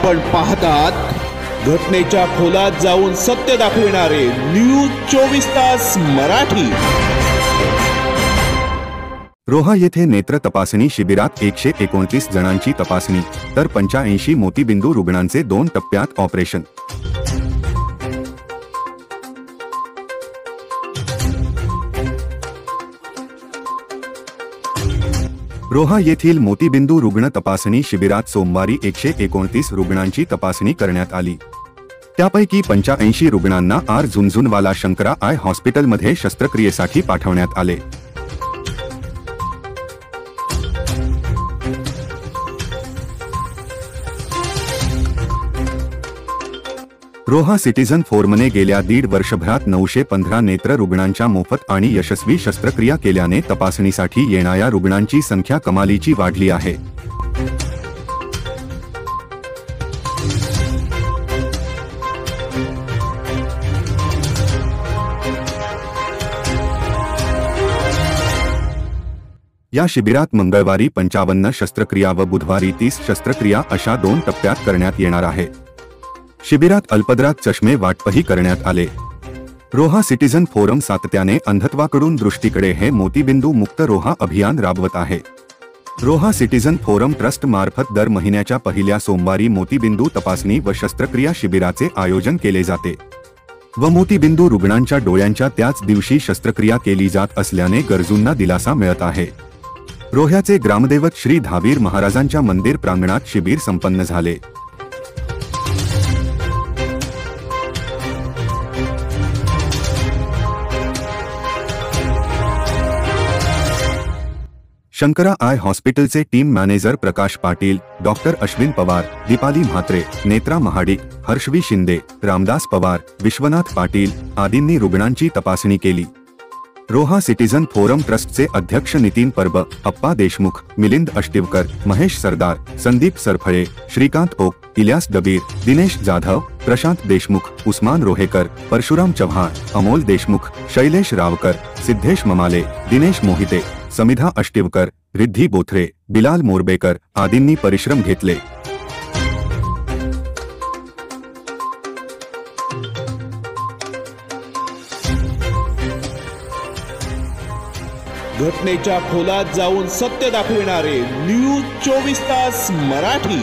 आपण पाहतात घटनेच्या खोलात जाऊन सत्य दाखविणारे न्यूज 24 तास मराठी। रोहा येथे नेत्र तपासणी शिबिरात 129 जणांची तपासणी तर 85 मोतीबिंदू रुग्णांचे 2 टप्प्यात ऑपरेशन। रोहा येथील मोतीबिंदू रुग्ण तपासणी शिबिरात सोमवारी 129 रुग्णांची तपासणी करण्यात आली। त्यापैकी 85 रुग्णांना आर झुंझुनवाला शंकरा आय हॉस्पिटलमध्ये शस्त्रक्रियेसाठी पाठवण्यात आले। रोहा सिटीझन फोरमने गेल्या 1.5 वर्षभरात 915 नेत्र रुग्णांच्या मोफत आणि यशस्वी शस्त्रक्रिया केल्याने तपासणीसाठी येणाऱ्या रुग्णांची संख्या कमालीची वाढली आहे। या शिबिरात मंगळवारी 55 शस्त्रक्रिया व बुधवारी 30 शस्त्रक्रिया अशा 2 टप्प्यात करण्यात येणार आहे। शिबिरात अल्पदरात चष्मे वाटपही करण्यात आले। रोहा सिटीझन फोरम सातत्याने अंधत्वाकडून दृष्टीकडे हे मोतीबिंदू मुक्त रोहा अभियान राबवत आहे। रोहा सिटीझन फोरम ट्रस्ट मार्फत दर महिन्याच्या पहिल्या सोमवारी मोतीबिंदू तपासणी व शस्त्रक्रिया शिबिराचे आयोजन केले जाते व मोतीबिंदू रुग्णांच्या डोळ्यांच्या त्याच दिवशी शस्त्रक्रिया केली जात असल्याने गरजूंना दिलासा मिळत आहे। रोह्याचे ग्रामदैवत श्री धावीर महाराजांच्या मंदिर प्रांगणात शिबिर संपन्न झाले। शंकरा आय हॉस्पिटलचे team manager Prakash Patil, doctor Ashwin Pawar, Deepali Mhatre, Netra Mahadik, हर्षवी Shinde, Ramdas Pawar, Vishwanath Patil आदींनी रुग्णांची तपासणी केली। रोहा सिटीझन फोरम ट्रस्टचे अध्यक्ष नितीन परब, अप्पा देशमुख, मिलिंद अष्टिवकर, महेश सरदार, संदीप सरफळे, श्रीकांत ओक, इलियास डबीर, दिनेश जाधव, प्रशांत देशमुख, उस्मान रोहेकर, परशुराम चव्हाण, अमोल देशमुख, शैलेश रावकर, सिद्धेश ममाले, दिनेश मोहिते, समिधा अष्टिवकर, रिद्धी बोथरे, बिलाल मोरबेकर आदींनी परिश्रम घेतले। घटनेच्या खोलात जाऊन सत्य दाखविणारे न्यूज 24 तास मराठी।